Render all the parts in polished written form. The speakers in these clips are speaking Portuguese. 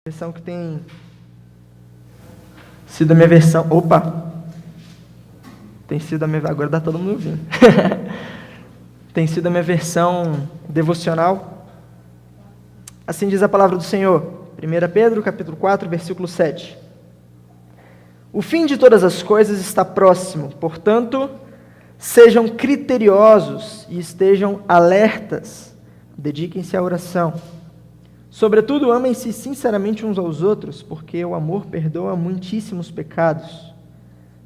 Versão que tem sido a minha versão. Tem sido a minha. Agora dá todo mundo ouvindo. Tem sido a minha versão devocional. Assim diz a palavra do Senhor. 1 Pedro, capítulo 4, versículo 7. O fim de todas as coisas está próximo, portanto, sejam criteriosos e estejam alertas. Dediquem-se à oração. Sobretudo, amem-se sinceramente uns aos outros, porque o amor perdoa muitíssimos pecados.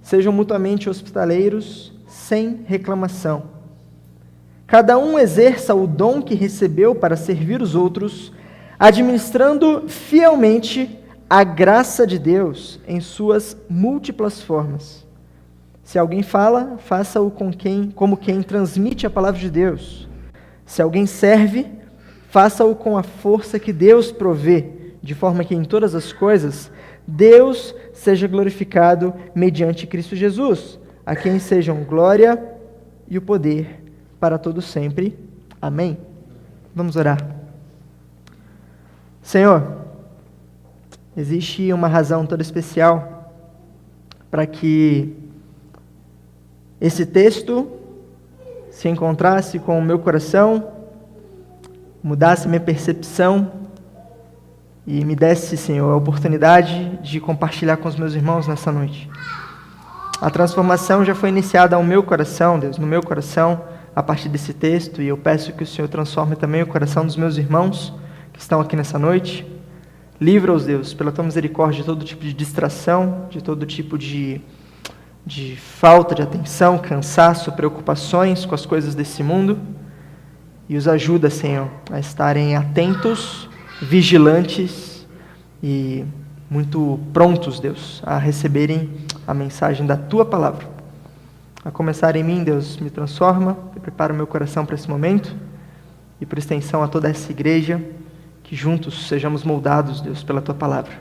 Sejam mutuamente hospitaleiros, sem reclamação. Cada um exerça o dom que recebeu para servir os outros, administrando fielmente a graça de Deus em suas múltiplas formas. Se alguém fala, faça-o como quem transmite a palavra de Deus. Se alguém serve, faça-o com a força que Deus provê, de forma que em todas as coisas Deus seja glorificado mediante Cristo Jesus, a quem sejam glória e o poder para todo sempre. Amém. Vamos orar. Senhor, existe uma razão toda especial para que esse texto se encontrasse com o meu coração, mudasse minha percepção e me desse, Senhor, a oportunidade de compartilhar com os meus irmãos nessa noite. A transformação já foi iniciada ao meu coração, Deus, no meu coração, a partir desse texto, e eu peço que o Senhor transforme também o coração dos meus irmãos que estão aqui nessa noite. Livra-os, Deus, pela Tua misericórdia, de todo tipo de distração, de todo tipo de falta de atenção, cansaço, preocupações com as coisas desse mundo. E os ajuda, Senhor, a estarem atentos, vigilantes e muito prontos, Deus, a receberem a mensagem da Tua palavra. A começar em mim, Deus, me transforma, prepara o meu coração para esse momento e, por extensão, a toda essa igreja, que juntos sejamos moldados, Deus, pela Tua palavra.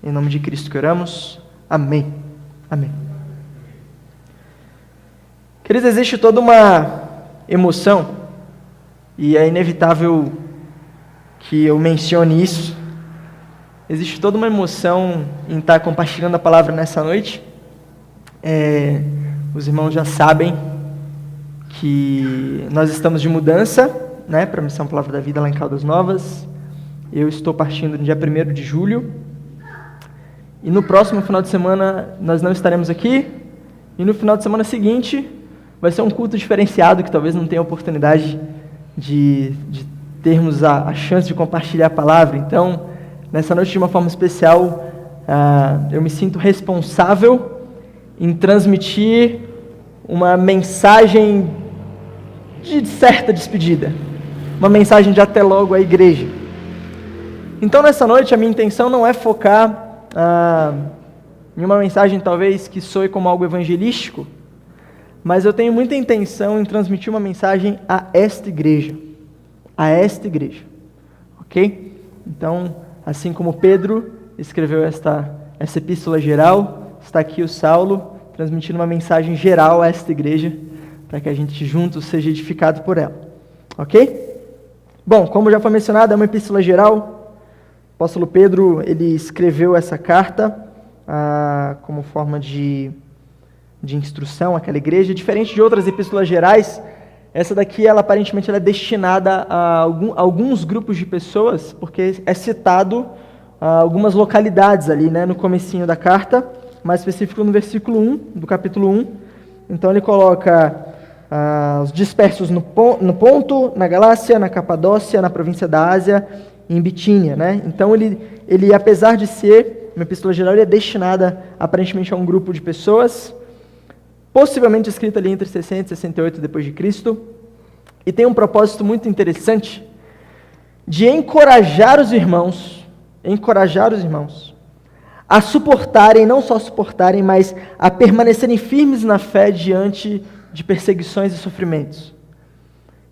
Em nome de Cristo que oramos. Amém. Amém. Queridos, existe toda uma emoção, e é inevitável que eu mencione isso. Existe toda uma emoção em estar compartilhando a palavra nessa noite. Os irmãos já sabem que nós estamos de mudança, né, para a Missão Palavra da Vida lá em Caldas Novas. Eu estou partindo no dia 1º de julho. E no próximo final de semana nós não estaremos aqui. E no final de semana seguinte vai ser um culto diferenciado, que talvez não tenha oportunidade de termos a chance de compartilhar a palavra. Então, nessa noite, de uma forma especial, eu me sinto responsável em transmitir uma mensagem de certa despedida, uma mensagem de até logo à igreja. Então, nessa noite, a minha intenção não é focar em uma mensagem talvez que soe como algo evangelístico, mas eu tenho muita intenção em transmitir uma mensagem a esta igreja, ok? Então, assim como Pedro escreveu essa epístola geral, está aqui o Saulo transmitindo uma mensagem geral a esta igreja, para que a gente juntos seja edificado por ela, ok? Bom, como já foi mencionado, é uma epístola geral. O apóstolo Pedro, ele escreveu essa carta como forma de instrução àquela igreja. Diferente de outras epístolas gerais, essa daqui, ela aparentemente é destinada a alguns grupos de pessoas, porque é citado algumas localidades ali, né, no comecinho da carta, mais específico no versículo 1 do capítulo 1. Então ele coloca os dispersos no Ponto, na Galácia, na Capadócia, na província da Ásia e em Bitínia, né? Então ele, apesar de ser uma epístola geral, ele é destinada aparentemente a um grupo de pessoas, possivelmente escrita ali entre 60 e 68 depois de Cristo, e tem um propósito muito interessante de encorajar os irmãos a suportarem, não só suportarem, mas a permanecerem firmes na fé diante de perseguições e sofrimentos.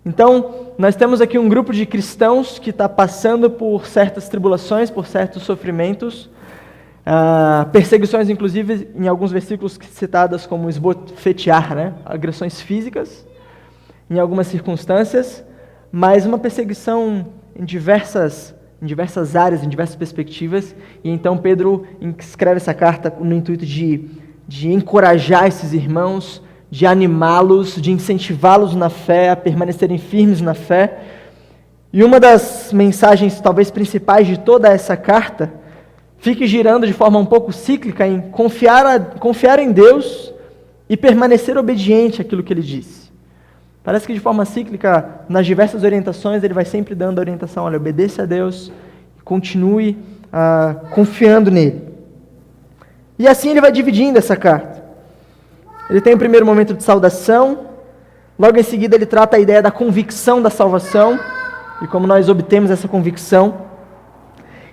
Então, nós temos aqui um grupo de cristãos que está passando por certas tribulações, por certos sofrimentos, perseguições, inclusive, em alguns versículos citadas como esbofetear, né? Agressões físicas, em algumas circunstâncias, mas uma perseguição em diversas em diversas áreas, em diversas perspectivas, e então Pedro escreve essa carta no intuito de encorajar esses irmãos, de animá-los, de incentivá-los na fé, a permanecerem firmes na fé. E uma das mensagens talvez principais de toda essa carta fique girando de forma um pouco cíclica em confiar em Deus e permanecer obediente àquilo que Ele disse. Parece que de forma cíclica, nas diversas orientações, Ele vai sempre dando a orientação, olha, obedeça a Deus, continue confiando nele. E assim Ele vai dividindo essa carta. Ele tem o primeiro momento de saudação, logo em seguida Ele trata a ideia da convicção da salvação, e como nós obtemos essa convicção.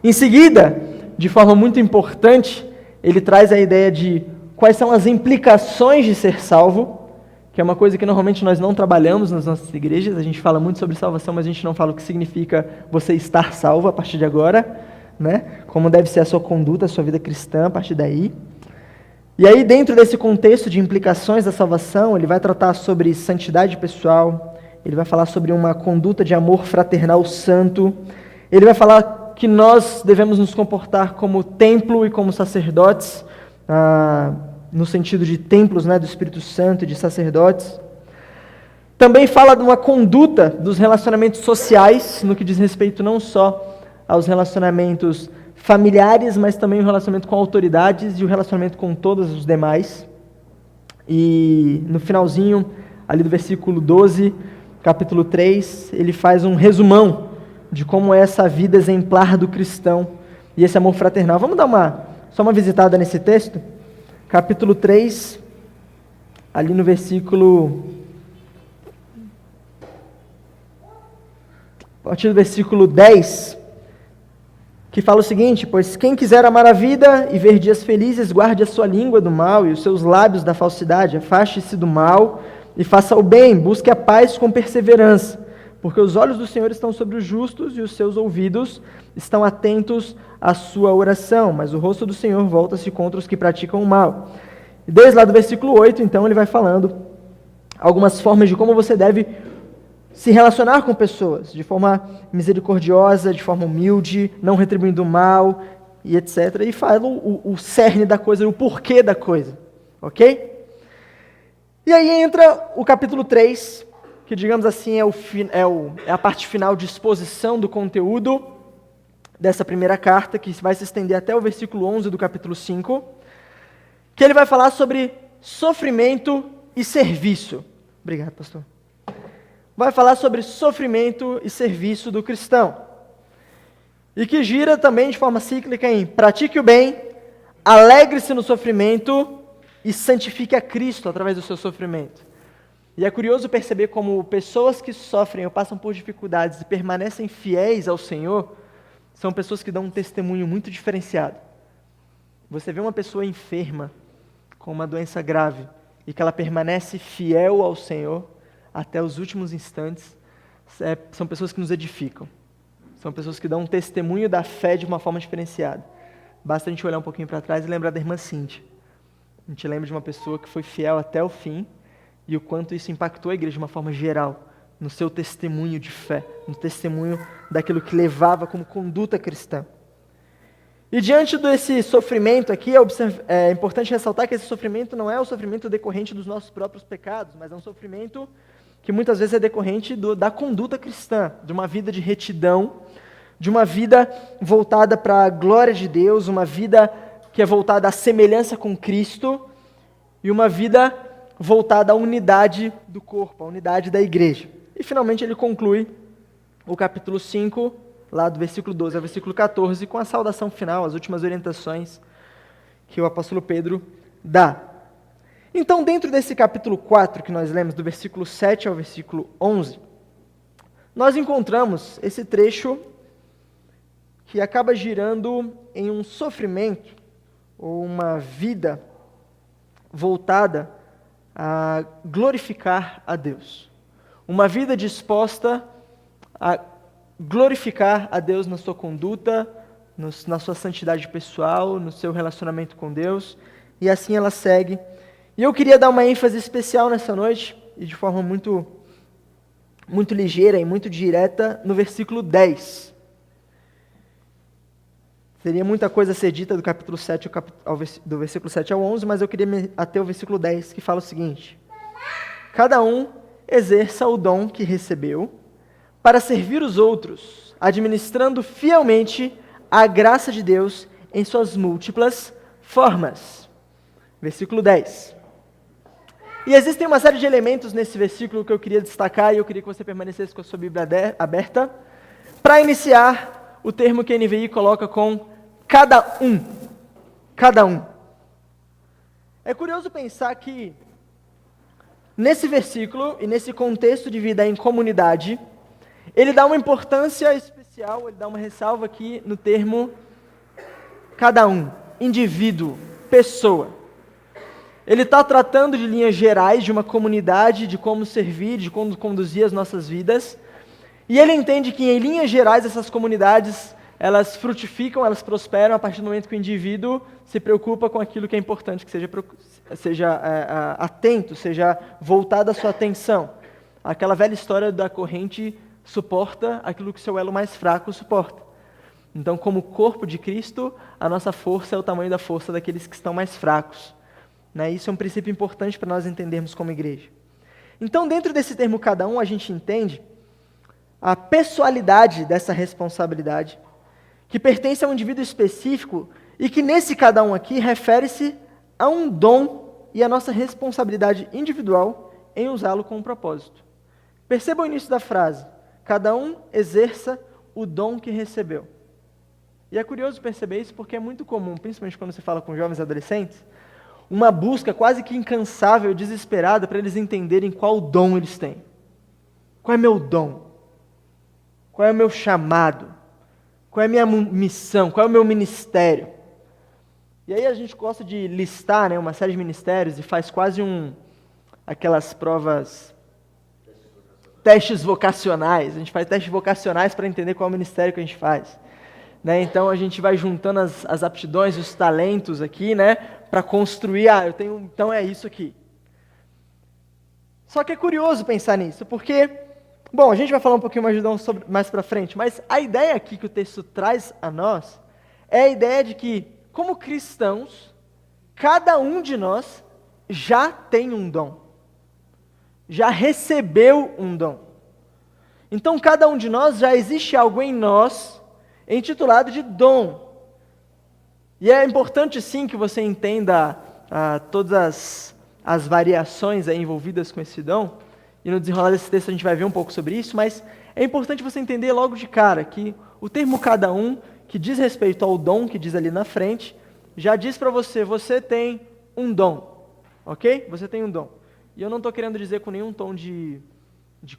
Em seguida, de forma muito importante, ele traz a ideia de quais são as implicações de ser salvo, que é uma coisa que normalmente nós não trabalhamos nas nossas igrejas. A gente fala muito sobre salvação, mas a gente não fala o que significa você estar salvo a partir de agora, né? Como deve ser a sua conduta, a sua vida cristã a partir daí. E aí, dentro desse contexto de implicações da salvação, ele vai tratar sobre santidade pessoal, ele vai falar sobre uma conduta de amor fraternal santo, ele vai falar que nós devemos nos comportar como templo e como sacerdotes, no sentido de templos, né, do Espírito Santo e de sacerdotes. Também fala de uma conduta dos relacionamentos sociais, no que diz respeito não só aos relacionamentos familiares, mas também o relacionamento com autoridades e o relacionamento com todos os demais. E no finalzinho, ali do versículo 12, capítulo 3, ele faz um resumão de como é essa vida exemplar do cristão e esse amor fraternal. Vamos dar só uma visitada nesse texto? Capítulo 3, ali no versículo... a partir do versículo 10, que fala o seguinte: pois quem quiser amar a vida e ver dias felizes, guarde a sua língua do mal e os seus lábios da falsidade, afaste-se do mal e faça o bem, busque a paz com perseverança, porque os olhos do Senhor estão sobre os justos e os seus ouvidos estão atentos à sua oração, mas o rosto do Senhor volta-se contra os que praticam o mal. E desde lá do versículo 8, então, ele vai falando algumas formas de como você deve se relacionar com pessoas, de forma misericordiosa, de forma humilde, não retribuindo o mal, e etc. E fala o cerne da coisa, o porquê da coisa, ok? E aí entra o capítulo 3, que, digamos assim, é a parte final de exposição do conteúdo dessa primeira carta, que vai se estender até o versículo 11 do capítulo 5, que ele vai falar sobre sofrimento e serviço. Obrigado, pastor. Vai falar sobre sofrimento e serviço do cristão. E que gira também de forma cíclica em pratique o bem, alegre-se no sofrimento e santifique a Cristo através do seu sofrimento. E é curioso perceber como pessoas que sofrem ou passam por dificuldades e permanecem fiéis ao Senhor, são pessoas que dão um testemunho muito diferenciado. Você vê uma pessoa enferma, com uma doença grave, e que ela permanece fiel ao Senhor até os últimos instantes, são pessoas que nos edificam. São pessoas que dão um testemunho da fé de uma forma diferenciada. Basta a gente olhar um pouquinho para trás e lembrar da irmã Cíntia. A gente lembra de uma pessoa que foi fiel até o fim, e o quanto isso impactou a igreja de uma forma geral, no seu testemunho de fé, no testemunho daquilo que levava como conduta cristã. E diante desse sofrimento aqui, é importante ressaltar que esse sofrimento não é o sofrimento decorrente dos nossos próprios pecados, mas é um sofrimento que muitas vezes é decorrente da conduta cristã, de uma vida de retidão, de uma vida voltada para a glória de Deus, uma vida que é voltada à semelhança com Cristo, e uma vida voltada à unidade do corpo, à unidade da igreja. E finalmente ele conclui o capítulo 5, lá do versículo 12 ao versículo 14, com a saudação final, as últimas orientações que o apóstolo Pedro dá. Então, dentro desse capítulo 4 que nós lemos, do versículo 7 ao versículo 11, nós encontramos esse trecho que acaba girando em um sofrimento, ou uma vida voltada a glorificar a Deus. Uma vida disposta a glorificar a Deus na sua conduta, na sua santidade pessoal, no seu relacionamento com Deus, e assim ela segue. E eu queria dar uma ênfase especial nessa noite, e de forma muito ligeira e muito direta, no versículo 10. Seria muita coisa a ser dita do capítulo 7, do versículo 7 ao 11, mas eu queria me ater ao versículo 10, que fala o seguinte: cada um exerça o dom que recebeu para servir os outros, administrando fielmente a graça de Deus em suas múltiplas formas. Versículo 10. E existem uma série de elementos nesse versículo que eu queria destacar, e eu queria que você permanecesse com a sua Bíblia aberta. Para iniciar, o termo que a NVI coloca com cada um. Cada um. É curioso pensar que, nesse versículo e nesse contexto de vida em comunidade, ele dá uma importância especial, ele dá uma ressalva aqui no termo cada um, indivíduo, pessoa. Ele está tratando de linhas gerais de uma comunidade, de como servir, de como conduzir as nossas vidas. E ele entende que, em linhas gerais, essas comunidades, elas frutificam, elas prosperam a partir do momento que o indivíduo se preocupa com aquilo que é importante, que seja atento, seja voltado a sua atenção. Aquela velha história da corrente suporta aquilo que seu elo mais fraco suporta. Então, como corpo de Cristo, a nossa força é o tamanho da força daqueles que estão mais fracos. Isso é um princípio importante para nós entendermos como igreja. Então, dentro desse termo cada um, a gente entende a pessoalidade dessa responsabilidade, que pertence a um indivíduo específico e que nesse cada um aqui refere-se a um dom e a nossa responsabilidade individual em usá-lo com um propósito. Perceba o início da frase: cada um exerça o dom que recebeu. E é curioso perceber isso porque é muito comum, principalmente quando você fala com jovens e adolescentes, uma busca quase que incansável, desesperada, para eles entenderem qual dom eles têm. Qual é meu dom? Qual é o meu chamado? Qual é a minha missão? Qual é o meu ministério? E aí a gente gosta de listar, uma série de ministérios e faz quase aquelas provas, testes vocacionais. A gente faz testes vocacionais para entender qual é o ministério que a gente faz. Então a gente vai juntando as aptidões, os talentos aqui, para construir, eu tenho, então é isso aqui. Só que é curioso pensar nisso, porque, a gente vai falar um pouquinho mais para frente, mas a ideia aqui que o texto traz a nós é a ideia de que, como cristãos, cada um de nós já tem um dom, já recebeu um dom. Então, cada um de nós, já existe algo em nós intitulado de dom. E é importante sim que você entenda todas as variações envolvidas com esse dom, e no desenrolar desse texto a gente vai ver um pouco sobre isso, mas é importante você entender logo de cara que o termo cada um, que diz respeito ao dom que diz ali na frente, já diz para você tem um dom, ok? Você tem um dom. E eu não estou querendo dizer com nenhum tom de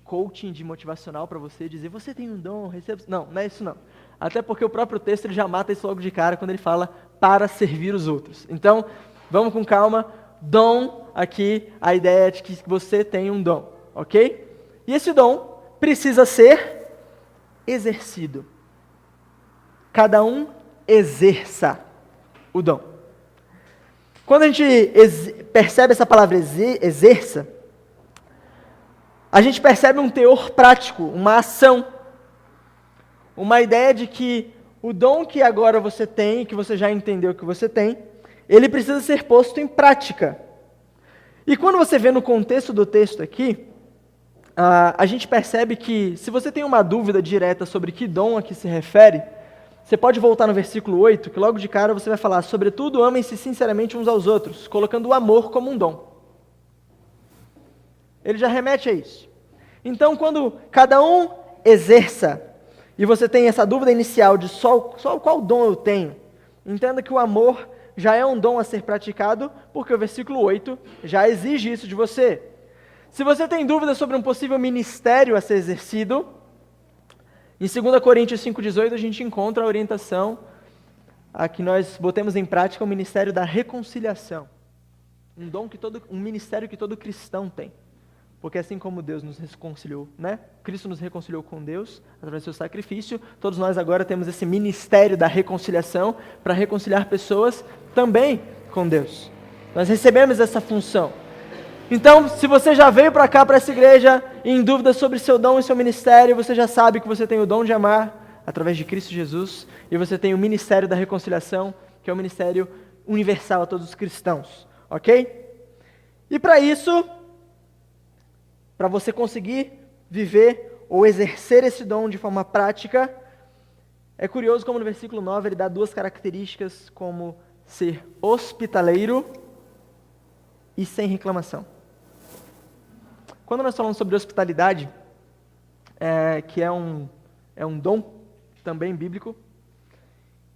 coaching, de motivacional para você você tem um dom, receba... Não é isso não. Até porque o próprio texto ele já mata isso logo de cara quando ele fala para servir os outros. Então, vamos com calma. Dom, aqui, a ideia é de que você tem um dom, ok? E esse dom precisa ser exercido. Cada um exerça o dom. Quando a gente percebe essa palavra exerça, a gente percebe um teor prático, uma ação, uma ideia de que o dom que agora você tem, que você já entendeu que você tem, ele precisa ser posto em prática. E quando você vê no contexto do texto aqui, a gente percebe que, se você tem uma dúvida direta sobre que dom a que se refere, você pode voltar no versículo 8, que logo de cara você vai falar: sobretudo, amem-se sinceramente uns aos outros, colocando o amor como um dom. Ele já remete a isso. Então, quando cada um exerça, e você tem essa dúvida inicial de só qual dom eu tenho, entenda que o amor já é um dom a ser praticado, porque o versículo 8 já exige isso de você. Se você tem dúvida sobre um possível ministério a ser exercido, em 2 Coríntios 5,18 a gente encontra a orientação a que nós botemos em prática o ministério da reconciliação. Um ministério que todo cristão tem. Porque assim como Deus nos reconciliou, Cristo nos reconciliou com Deus, através do seu sacrifício, todos nós agora temos esse ministério da reconciliação para reconciliar pessoas também com Deus. Nós recebemos essa função. Então, se você já veio para cá, para essa igreja, em dúvida sobre seu dom e seu ministério, você já sabe que você tem o dom de amar, através de Cristo Jesus, e você tem o ministério da reconciliação, que é o ministério universal a todos os cristãos, ok? E para isso, para você conseguir viver ou exercer esse dom de forma prática, é curioso como no versículo 9 ele dá duas características como ser hospitaleiro e sem reclamação. Quando nós falamos sobre hospitalidade, que é um dom também bíblico,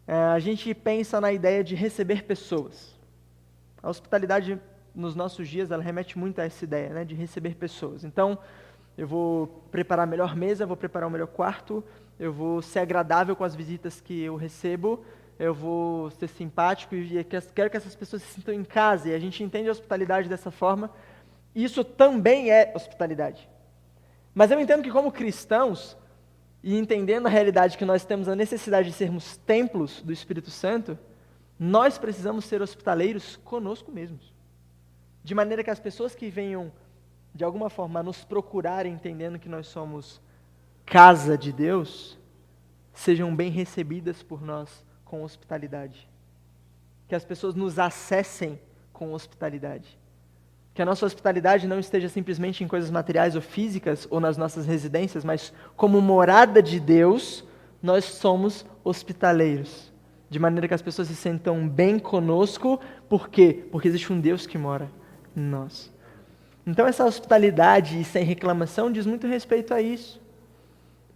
a gente pensa na ideia de receber pessoas. A hospitalidade nos nossos dias, ela remete muito a essa ideia, né, de receber pessoas. Então, eu vou preparar a melhor mesa, vou preparar o melhor quarto, eu vou ser agradável com as visitas que eu recebo, eu vou ser simpático e quero que essas pessoas se sintam em casa. E a gente entende a hospitalidade dessa forma. Isso também é hospitalidade. Mas eu entendo que como cristãos, e entendendo a realidade que nós temos a necessidade de sermos templos do Espírito Santo, nós precisamos ser hospitaleiros conosco mesmos. De maneira que as pessoas que venham, de alguma forma, nos procurarem entendendo que nós somos casa de Deus, sejam bem recebidas por nós com hospitalidade. Que as pessoas nos acessem com hospitalidade. Que a nossa hospitalidade não esteja simplesmente em coisas materiais ou físicas ou nas nossas residências, mas como morada de Deus, nós somos hospitaleiros. De maneira que as pessoas se sentam bem conosco, por quê? Porque existe um Deus que mora em nós. Então essa hospitalidade e sem reclamação diz muito respeito a isso.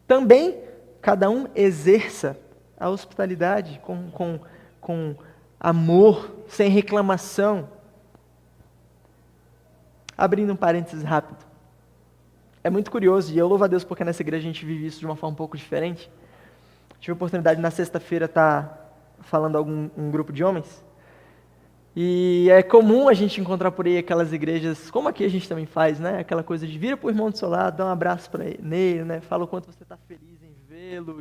Também, cada um exerça a hospitalidade com amor, sem reclamação. Abrindo um parênteses rápido. É muito curioso, e eu louvo a Deus porque nessa igreja a gente vive isso de uma forma um pouco diferente. Tive a oportunidade na sexta-feira estar falando a um grupo de homens. E é comum a gente encontrar por aí aquelas igrejas, como aqui a gente também faz, né? Aquela coisa de vira para o irmão do seu lado, dá um abraço para ele, né? Fala o quanto você está feliz em vê-lo.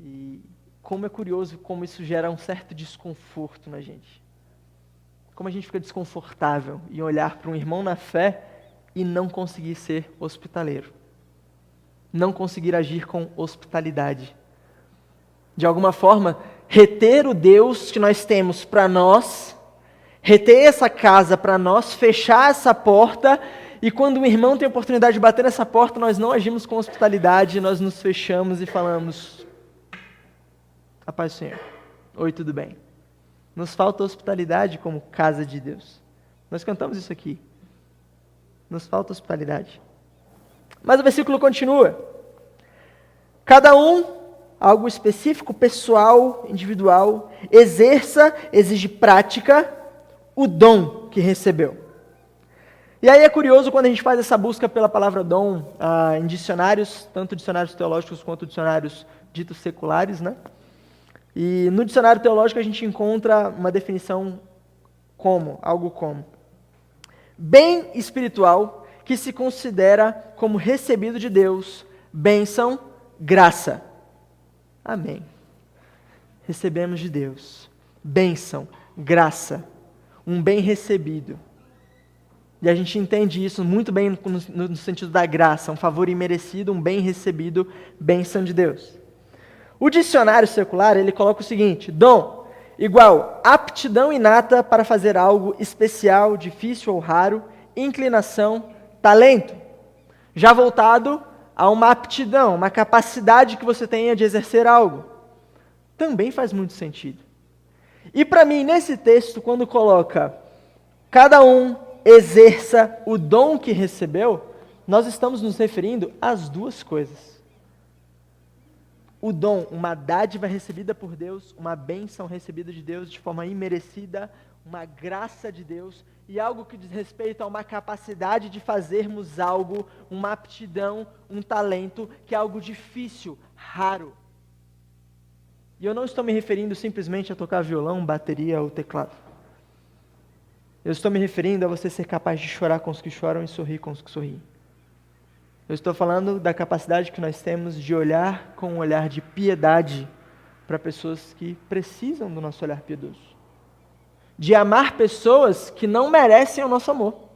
E como é curioso como isso gera um certo desconforto na gente. Como a gente fica desconfortável em olhar para um irmão na fé e não conseguir ser hospitaleiro. Não conseguir agir com hospitalidade. De alguma forma, reter o Deus que nós temos para nós, reter essa casa para nós, fechar essa porta, e quando um irmão tem a oportunidade de bater nessa porta, nós não agimos com hospitalidade, nós nos fechamos e falamos: a paz do Senhor. Oi, tudo bem? Nos falta hospitalidade como casa de Deus. Nós cantamos isso aqui. Nos falta hospitalidade. Mas o versículo continua. Cada um, algo específico, pessoal, individual, exige prática, o dom que recebeu. E aí é curioso quando a gente faz essa busca pela palavra dom em dicionários, tanto dicionários teológicos quanto dicionários ditos seculares, né? E no dicionário teológico a gente encontra uma definição algo como bem espiritual que se considera como recebido de Deus, bênção, graça. Amém. Recebemos de Deus, bênção, graça, um bem recebido. E a gente entende isso muito bem no sentido da graça, um favor imerecido, um bem recebido, bênção de Deus. O dicionário secular, ele coloca o seguinte: dom igual aptidão inata para fazer algo especial, difícil ou raro, inclinação, talento. Já voltado a uma aptidão, uma capacidade que você tenha de exercer algo. Também faz muito sentido. E para mim, nesse texto, quando coloca cada um exerça o dom que recebeu, nós estamos nos referindo às duas coisas. O dom, uma dádiva recebida por Deus, uma bênção recebida de Deus de forma imerecida, uma graça de Deus, e algo que diz respeito a uma capacidade de fazermos algo, uma aptidão, um talento, que é algo difícil, raro. E eu não estou me referindo simplesmente a tocar violão, bateria ou teclado. Eu estou me referindo a você ser capaz de chorar com os que choram e sorrir com os que sorriem. Eu estou falando da capacidade que nós temos de olhar com um olhar de piedade para pessoas que precisam do nosso olhar piedoso. De amar pessoas que não merecem o nosso amor.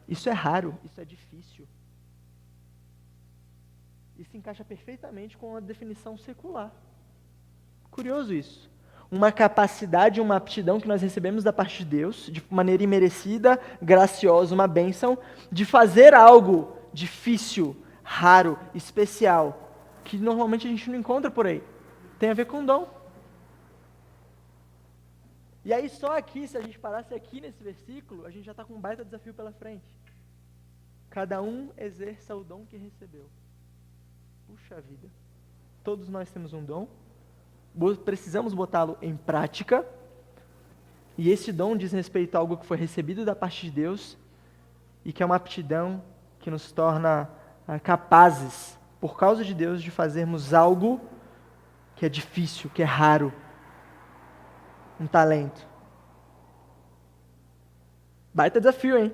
Isso é raro, isso é difícil. e se encaixa perfeitamente com a definição secular. Curioso isso. Uma capacidade, uma aptidão que nós recebemos da parte de Deus, de maneira imerecida, graciosa, uma bênção, de fazer algo difícil, raro, especial, que normalmente a gente não encontra por aí. Tem a ver com dom. E aí só aqui, se a gente parasse aqui nesse versículo, a gente já está com um baita desafio pela frente. Cada um exerça o dom que recebeu. Puxa vida. Todos nós temos um dom. Precisamos botá-lo em prática, e esse dom diz respeito a algo que foi recebido da parte de Deus, e que é uma aptidão que nos torna capazes, por causa de Deus, de fazermos algo que é difícil, que é raro, um talento. Baita desafio, hein?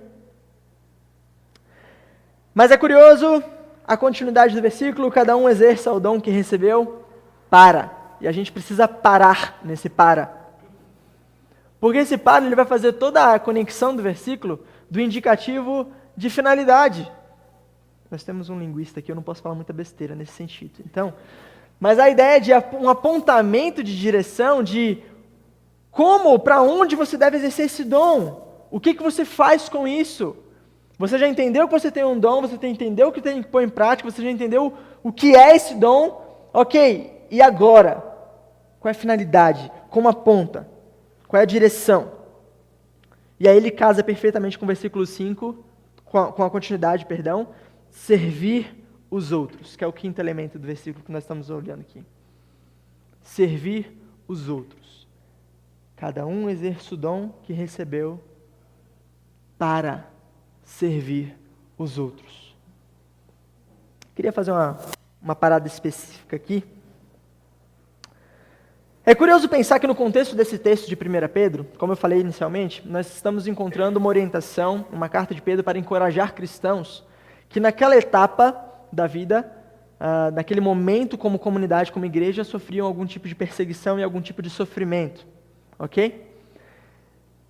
Mas é curioso, a continuidade do versículo, cada um exerça o dom que recebeu, e a gente precisa parar nesse para. Porque esse para, ele vai fazer toda a conexão do versículo do indicativo de finalidade. Nós temos um linguista aqui, eu não posso falar muita besteira nesse sentido. Então, mas a ideia é de um apontamento de direção de como, para onde você deve exercer esse dom. O que você faz com isso? Você já entendeu que você tem um dom, você entendeu o que tem que pôr em prática, você já entendeu o que é esse dom? Ok, e agora? Qual é a finalidade? Como aponta? Qual é a direção? E aí ele casa perfeitamente com o versículo 5, com a continuidade, servir os outros, que é o quinto elemento do versículo que nós estamos olhando aqui. Servir os outros. Cada um exerce o dom que recebeu para servir os outros. Queria fazer uma parada específica aqui. É curioso pensar que no contexto desse texto de 1 Pedro, como eu falei inicialmente, nós estamos encontrando uma orientação, uma carta de Pedro para encorajar cristãos que naquela etapa da vida, naquele momento como comunidade, como igreja, sofriam algum tipo de perseguição e algum tipo de sofrimento. Ok?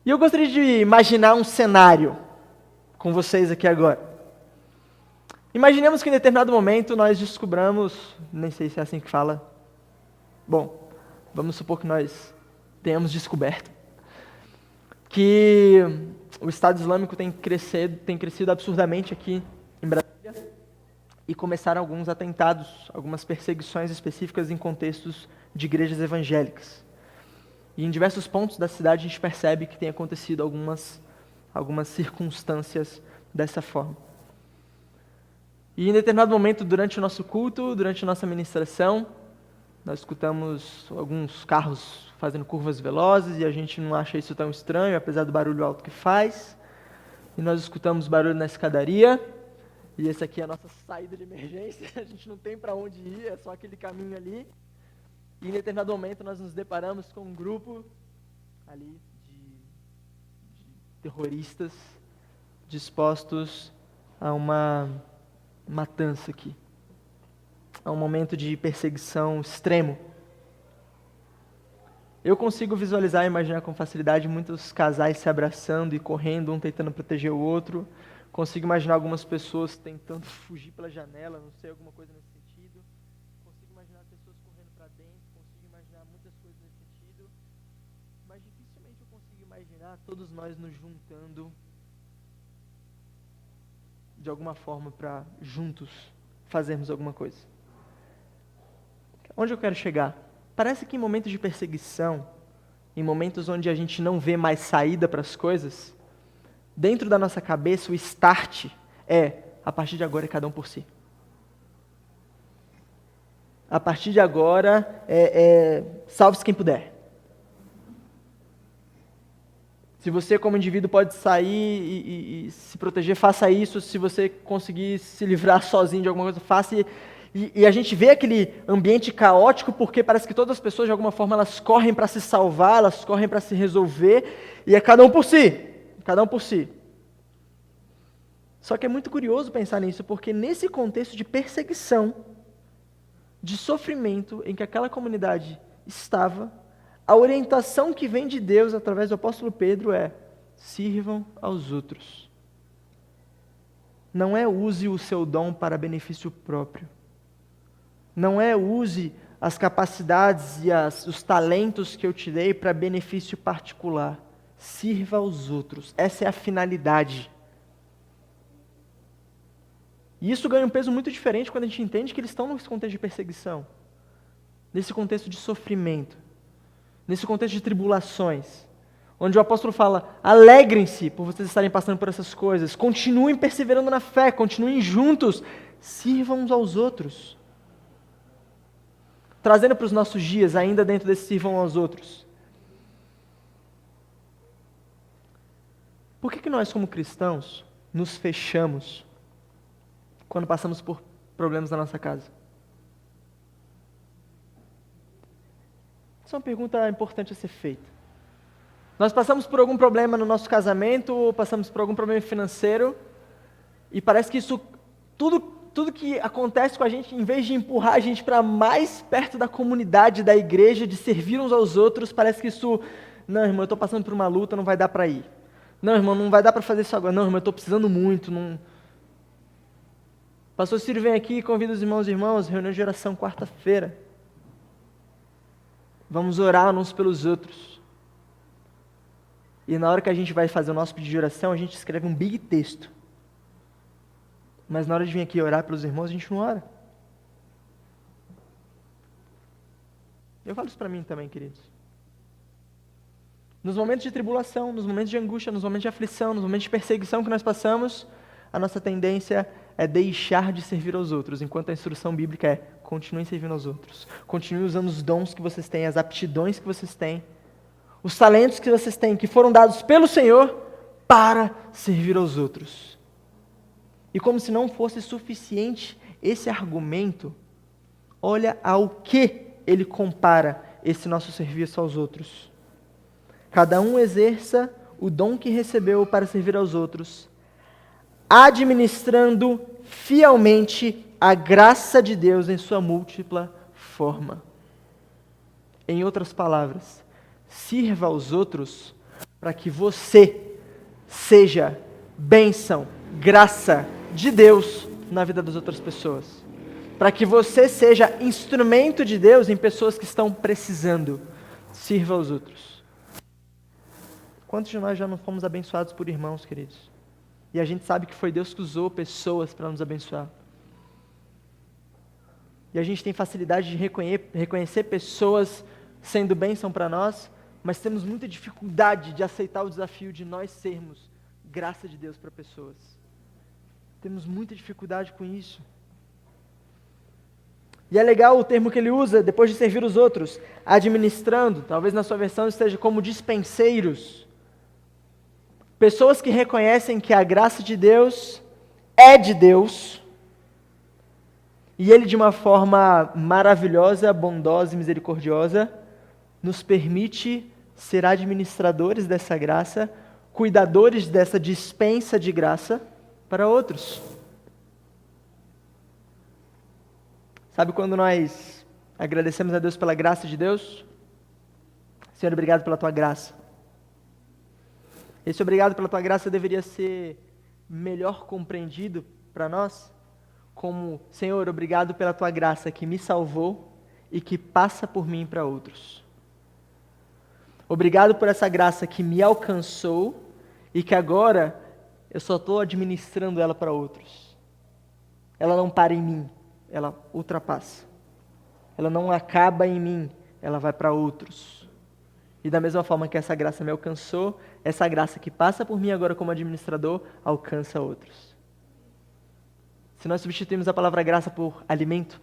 E eu gostaria de imaginar um cenário com vocês aqui agora. Imaginemos que em determinado momento nós descobramos, nem sei se é assim que fala, vamos supor que nós tenhamos que o Estado Islâmico tem crescido absurdamente aqui em Brasília e começaram alguns atentados, algumas perseguições específicas em contextos de igrejas evangélicas. E em diversos pontos da cidade a gente percebe que tem acontecido algumas circunstâncias dessa forma. E em determinado momento, durante o nosso culto, durante a nossa ministração, nós escutamos alguns carros fazendo curvas velozes e a gente não acha isso tão estranho, apesar do barulho alto que faz. E nós escutamos barulho na escadaria, e esse aqui é a nossa saída de emergência, a gente não tem para onde ir, é só aquele caminho ali. E em determinado momento nós nos deparamos com um grupo ali de terroristas dispostos a uma matança aqui. A um momento de perseguição extremo. Eu consigo visualizar e imaginar com facilidade muitos casais se abraçando e correndo, um tentando proteger o outro. Consigo imaginar algumas pessoas tentando fugir pela janela, não sei, alguma coisa nesse sentido. Consigo imaginar pessoas correndo para dentro, consigo imaginar muitas coisas nesse sentido. Mas dificilmente eu consigo imaginar todos nós nos juntando de alguma forma para juntos fazermos alguma coisa. Onde eu quero chegar? Parece que em momentos de perseguição, em momentos onde a gente não vê mais saída para as coisas, dentro da nossa cabeça o start é, a partir de agora é cada um por si. A partir de agora salve-se quem puder. Se você como indivíduo pode sair e se proteger, faça isso. Se você conseguir se livrar sozinho de alguma coisa, faça. E a gente vê aquele ambiente caótico porque parece que todas as pessoas, de alguma forma, elas correm para se salvar, elas correm para se resolver, e é cada um por si. Cada um por si. Só que é muito curioso pensar nisso, porque nesse contexto de perseguição, de sofrimento em que aquela comunidade estava, a orientação que vem de Deus através do apóstolo Pedro é: sirvam aos outros. Não é use o seu dom para benefício próprio. não é use as capacidades e os talentos que eu te dei para benefício particular. Sirva aos outros. Essa é a finalidade. E isso ganha um peso muito diferente quando a gente entende que eles estão nesse contexto de perseguição, nesse contexto de sofrimento, nesse contexto de tribulações, onde o apóstolo fala: alegrem-se por vocês estarem passando por essas coisas, continuem perseverando na fé, continuem juntos, sirvam uns aos outros. Trazendo para os nossos dias, ainda dentro desse sirvam aos outros. Por que nós, como cristãos, nos fechamos quando passamos por problemas na nossa casa? Essa é uma pergunta importante a ser feita. Nós passamos por algum problema no nosso casamento, ou passamos por algum problema financeiro, e parece que isso, tudo que acontece com a gente, em vez de empurrar a gente para mais perto da comunidade, da igreja, de servir uns aos outros, parece que isso, não, irmão, eu estou passando por uma luta, não vai dar para ir. Não, irmão, não vai dar para fazer isso agora. Não, irmão, eu estou precisando muito. Não. Pastor Ciro vem aqui e convida os irmãos e irmãs, reunião de oração quarta-feira. Vamos orar uns pelos outros. E na hora que a gente vai fazer o nosso pedido de oração, a gente escreve um big texto. Mas na hora de vir aqui orar pelos irmãos, a gente não ora. Eu falo isso para mim também, queridos. Nos momentos de tribulação, nos momentos de angústia, nos momentos de aflição, nos momentos de perseguição que nós passamos, a nossa tendência é deixar de servir aos outros, enquanto a instrução bíblica é: continuem servindo aos outros. Continuem usando os dons que vocês têm, as aptidões que vocês têm, os talentos que vocês têm, que foram dados pelo Senhor para servir aos outros. E como se não fosse suficiente esse argumento, olha ao que ele compara esse nosso serviço aos outros. Cada um exerça o dom que recebeu para servir aos outros, administrando fielmente a graça de Deus em sua múltipla forma. Em outras palavras, sirva aos outros para que você seja bênção, graça de Deus na vida das outras pessoas. Para que você seja instrumento de Deus em pessoas que estão precisando. Sirva aos outros. Quantos de nós já não fomos abençoados por irmãos, queridos? E a gente sabe que foi Deus que usou pessoas para nos abençoar. E a gente tem facilidade de reconhecer pessoas sendo bênção para nós, mas temos muita dificuldade de aceitar o desafio de nós sermos graça de Deus para pessoas. Temos muita dificuldade com isso. E é legal o termo que ele usa, depois de servir os outros, administrando, talvez na sua versão esteja como dispenseiros. Pessoas que reconhecem que a graça de Deus é de Deus, e Ele, de uma forma maravilhosa, bondosa e misericordiosa, nos permite ser administradores dessa graça, cuidadores dessa dispensa de graça para outros. Sabe quando nós agradecemos a Deus pela graça de Deus? Senhor, obrigado pela Tua graça. Esse obrigado pela Tua graça deveria ser melhor compreendido para nós como: Senhor, obrigado pela Tua graça que me salvou e que passa por mim para outros. Obrigado por essa graça que me alcançou e que agora eu só estou administrando ela para outros. Ela não para em mim, ela ultrapassa. Ela não acaba em mim, ela vai para outros. E da mesma forma que essa graça me alcançou, essa graça que passa por mim agora como administrador, alcança outros. Se nós substituirmos a palavra graça por alimento,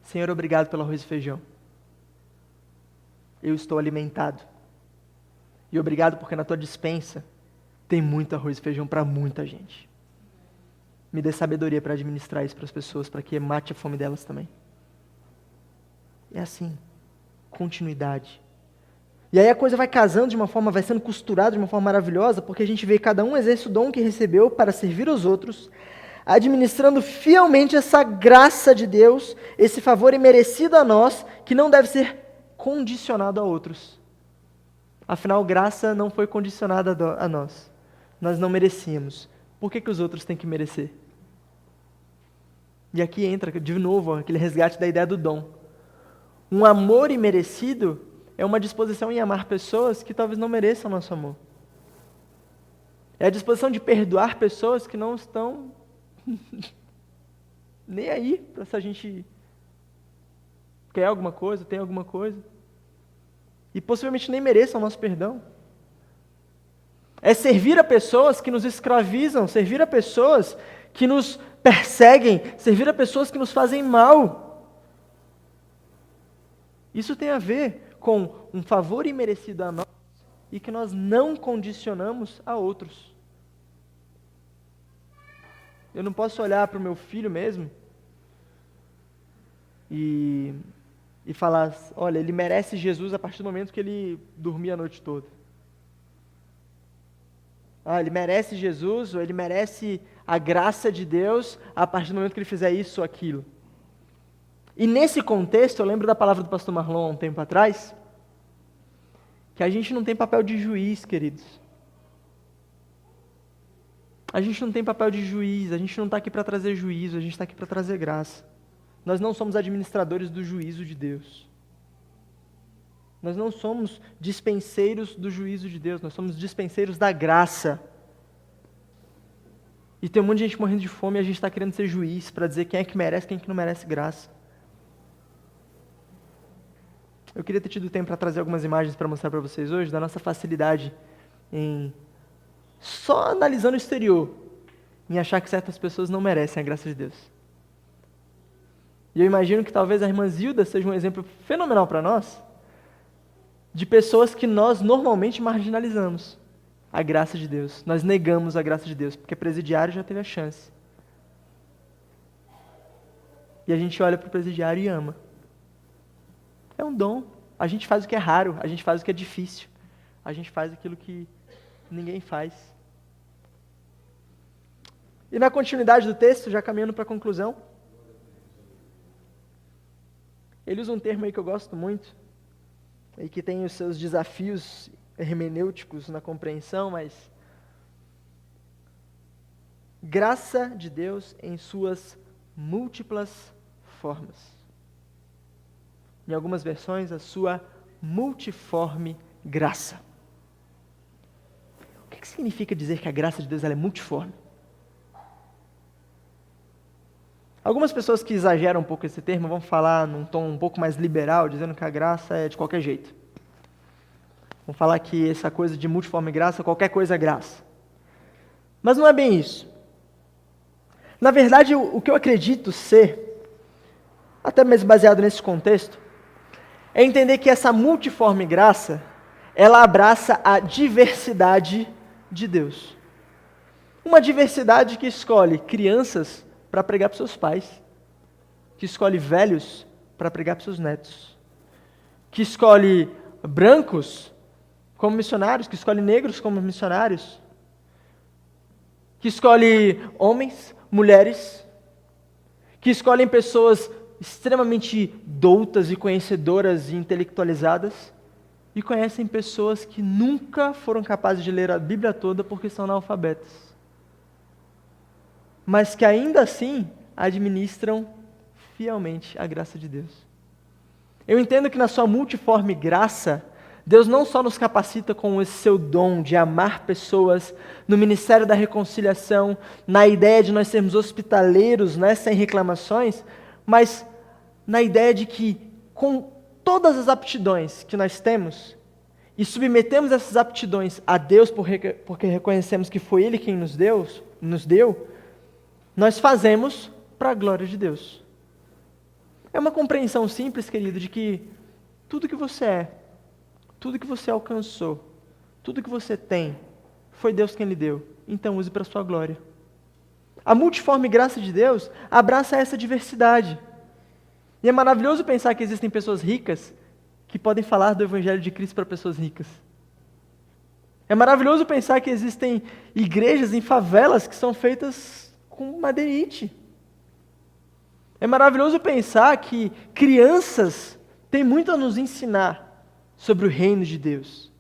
Senhor, obrigado pelo arroz e feijão. Eu estou alimentado. E obrigado porque na Tua dispensa tem muito arroz e feijão para muita gente. Me dê sabedoria para administrar isso para as pessoas, para que mate a fome delas também. É assim. Continuidade. E aí a coisa vai casando de uma forma, vai sendo costurada de uma forma maravilhosa, porque a gente vê que cada um exerce o dom que recebeu para servir aos outros, administrando fielmente essa graça de Deus, esse favor imerecido a nós, que não deve ser condicionado a outros. Afinal, graça não foi condicionada a nós. Nós não merecíamos. Por que os outros têm que merecer? E aqui entra, de novo, aquele resgate da ideia do dom. Um amor imerecido é uma disposição em amar pessoas que talvez não mereçam nosso amor. É a disposição de perdoar pessoas que não estão nem aí para se a gente quer alguma coisa, tem alguma coisa. E possivelmente nem mereçam o nosso perdão. É servir a pessoas que nos escravizam, servir a pessoas que nos perseguem, servir a pessoas que nos fazem mal. Isso tem a ver com um favor imerecido a nós e que nós não condicionamos a outros. Eu não posso olhar para o meu filho mesmo e falar, olha, ele merece Jesus a partir do momento que ele dormia a noite toda. Ele merece Jesus, ou ele merece a graça de Deus a partir do momento que ele fizer isso ou aquilo. E nesse contexto, eu lembro da palavra do pastor Marlon há um tempo atrás, que a gente não tem papel de juiz, queridos. A gente não tem papel de juiz, a gente não está aqui para trazer juízo, a gente está aqui para trazer graça. Nós não somos administradores do juízo de Deus. Nós não somos dispenseiros do juízo de Deus, nós somos dispenseiros da graça. E tem um monte de gente morrendo de fome e a gente está querendo ser juiz para dizer quem é que merece, quem é que não merece graça. Eu queria ter tido tempo para trazer algumas imagens para mostrar para vocês hoje da nossa facilidade em, só analisando o exterior, em achar que certas pessoas não merecem a graça de Deus. E eu imagino que talvez a irmã Zilda seja um exemplo fenomenal para nós, de pessoas que nós normalmente marginalizamos a graça de Deus. Nós negamos a graça de Deus, porque presidiário já teve a chance. E a gente olha para o presidiário e ama. É um dom. A gente faz o que é raro, a gente faz o que é difícil. A gente faz aquilo que ninguém faz. E na continuidade do texto, já caminhando para a conclusão, ele usa um termo aí que eu gosto muito, e que tem os seus desafios hermenêuticos na compreensão, mas graça de Deus em suas múltiplas formas. Em algumas versões, a sua multiforme graça. O que significa dizer que a graça de Deus ela é multiforme? Algumas pessoas que exageram um pouco esse termo vão falar num tom um pouco mais liberal, dizendo que a graça é de qualquer jeito. Vão falar que essa coisa de multiforme graça, qualquer coisa é graça. Mas não é bem isso. Na verdade, o que eu acredito ser, até mesmo baseado nesse contexto, é entender que essa multiforme graça, ela abraça a diversidade de Deus. Uma diversidade que escolhe crianças para pregar para seus pais, que escolhe velhos para pregar para seus netos, que escolhe brancos como missionários, que escolhe negros como missionários, que escolhe homens, mulheres, que escolhem pessoas extremamente doutas e conhecedoras e intelectualizadas, e conhecem pessoas que nunca foram capazes de ler a Bíblia toda porque são analfabetas, mas que ainda assim administram fielmente a graça de Deus. Eu entendo que na sua multiforme graça, Deus não só nos capacita com esse seu dom de amar pessoas no ministério da reconciliação, na ideia de nós sermos hospitaleiros, né, sem reclamações, mas na ideia de que com todas as aptidões que nós temos, e submetemos essas aptidões a Deus porque reconhecemos que foi Ele quem nos deu, nós fazemos para a glória de Deus. É uma compreensão simples, querido, de que tudo que você é, tudo que você alcançou, tudo que você tem, foi Deus quem lhe deu. Então use para a sua glória. A multiforme graça de Deus abraça essa diversidade. E é maravilhoso pensar que existem pessoas ricas que podem falar do Evangelho de Cristo para pessoas ricas. É maravilhoso pensar que existem igrejas em favelas que são feitas com madeirite. É maravilhoso pensar que crianças têm muito a nos ensinar sobre o reino de Deus.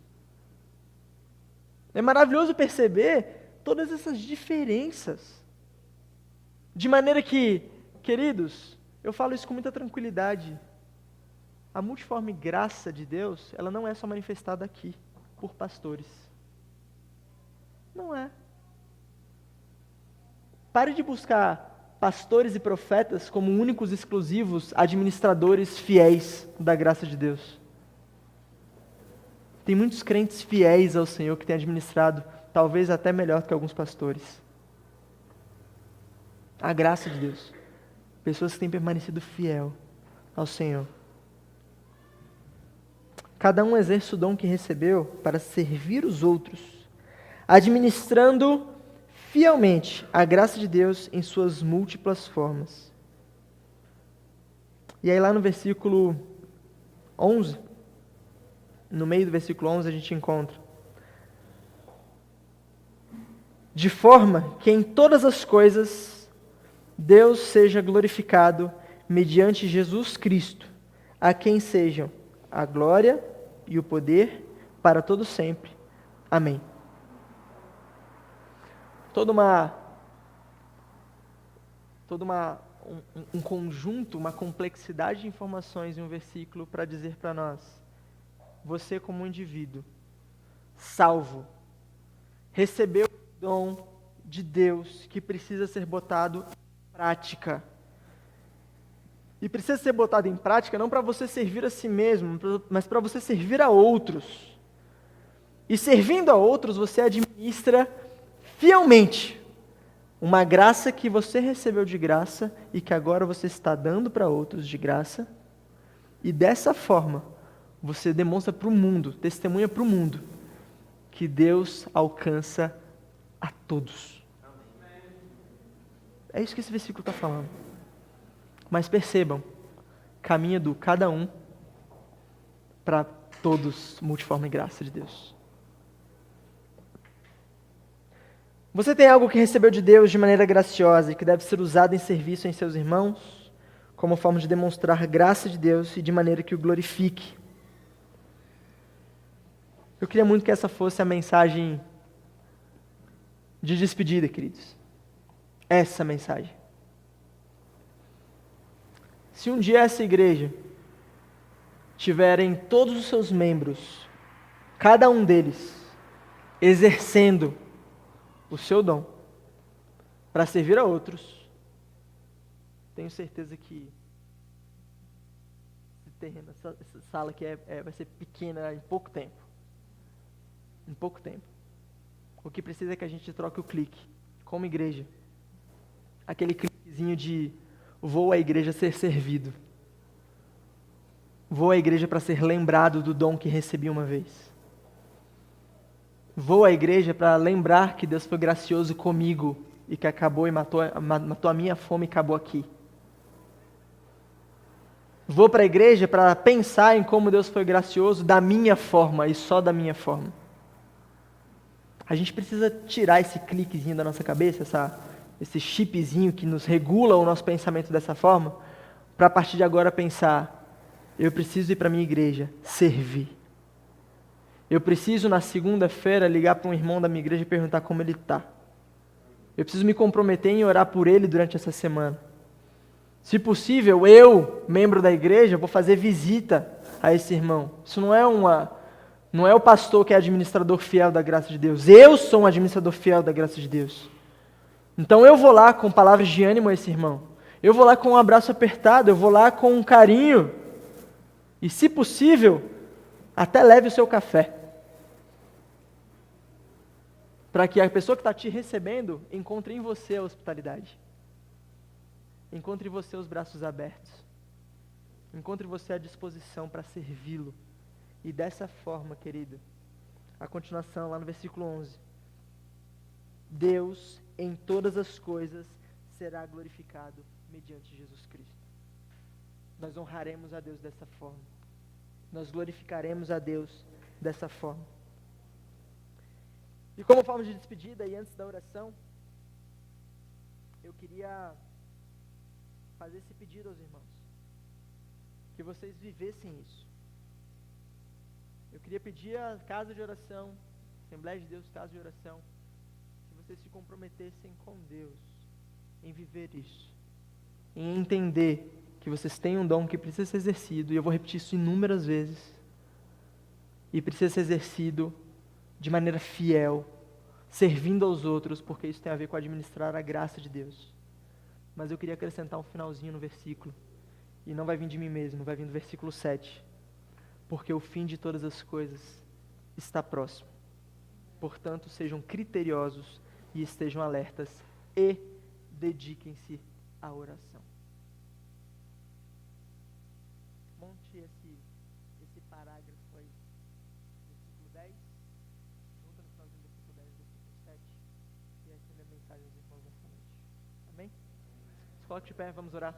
É maravilhoso perceber todas essas diferenças. De maneira que Queridos, eu falo isso com muita tranquilidade. A multiforme graça de Deus, ela não é só manifestada aqui, por pastores. Não é. Pare de buscar pastores e profetas como únicos exclusivos administradores fiéis da graça de Deus. Tem muitos crentes fiéis ao Senhor que têm administrado, talvez até melhor do que alguns pastores. A graça de Deus. Pessoas que têm permanecido fiel ao Senhor. Cada um exerce o dom que recebeu para servir os outros, administrando fielmente a graça de Deus em suas múltiplas formas. E aí lá no versículo 11, no meio do versículo 11 a gente encontra: de forma que em todas as coisas Deus seja glorificado mediante Jesus Cristo, a quem sejam a glória e o poder para todo sempre. Amém. Um conjunto, uma complexidade de informações em um versículo para dizer para nós: você como um indivíduo salvo, recebeu o dom de Deus que precisa ser botado em prática. E precisa ser botado em prática não para você servir a si mesmo, mas para você servir a outros. E servindo a outros, você administra fielmente uma graça que você recebeu de graça e que agora você está dando para outros de graça. E dessa forma, você demonstra para o mundo, testemunha para o mundo, que Deus alcança a todos. É isso que esse versículo está falando. Mas percebam, caminha do cada um para todos, multiforme graça de Deus. Você tem algo que recebeu de Deus de maneira graciosa e que deve ser usado em serviço em seus irmãos, como forma de demonstrar graça de Deus e de maneira que o glorifique. Eu queria muito que essa fosse a mensagem de despedida, queridos. Essa mensagem. Se um dia essa igreja tiverem todos os seus membros, cada um deles, exercendo o seu dom para servir a outros, tenho certeza que esse terreno, essa sala aqui vai ser pequena em pouco tempo. Em pouco tempo. O que precisa é que a gente troque o clique, como igreja. Aquele cliquezinho de vou à igreja ser servido. Vou à igreja para ser lembrado do dom que recebi uma vez. Vou à igreja para lembrar que Deus foi gracioso comigo e que acabou e matou a minha fome e acabou aqui. Vou para a igreja para pensar em como Deus foi gracioso da minha forma e só da minha forma. A gente precisa tirar esse cliquezinho da nossa cabeça, esse chipzinho que nos regula o nosso pensamento dessa forma, para a partir de agora pensar: eu preciso ir para a minha igreja, servir. Eu preciso na segunda-feira ligar para um irmão da minha igreja e perguntar como ele está. Eu preciso me comprometer em orar por ele durante essa semana. Se possível, eu, membro da igreja, vou fazer visita a esse irmão. Isso não é o pastor que é administrador fiel da graça de Deus. Eu sou um administrador fiel da graça de Deus. Então eu vou lá com palavras de ânimo a esse irmão. Eu vou lá com um abraço apertado. Eu vou lá com um carinho. E se possível, até leve o seu café. Para que a pessoa que está te recebendo encontre em você a hospitalidade. Encontre em você os braços abertos. Encontre em você a disposição para servi-lo. E dessa forma, querido, a continuação lá no versículo 11. Deus, em todas as coisas, será glorificado mediante Jesus Cristo. Nós honraremos a Deus dessa forma. Nós glorificaremos a Deus dessa forma. E como forma de despedida e antes da oração, eu queria fazer esse pedido aos irmãos. Que vocês vivessem isso. Eu queria pedir a casa de oração, Assembleia de Deus, casa de oração, que vocês se comprometessem com Deus em viver isso. em entender que vocês têm um dom que precisa ser exercido, e eu vou repetir isso inúmeras vezes, e precisa ser exercido de maneira fiel, servindo aos outros, porque isso tem a ver com administrar a graça de Deus. Mas eu queria acrescentar um finalzinho no versículo, e não vai vir de mim mesmo, vai vir do versículo 7. Porque o fim de todas as coisas está próximo. Portanto, sejam criteriosos e estejam alertas e dediquem-se à oração. Monte esse parágrafo aí, versículo 10, junta no finalzinho do versículo 10, versículo 7, e essa é a minha mensagem aos irmãos nessa noite. Amém? Se coloque de pé, vamos orar.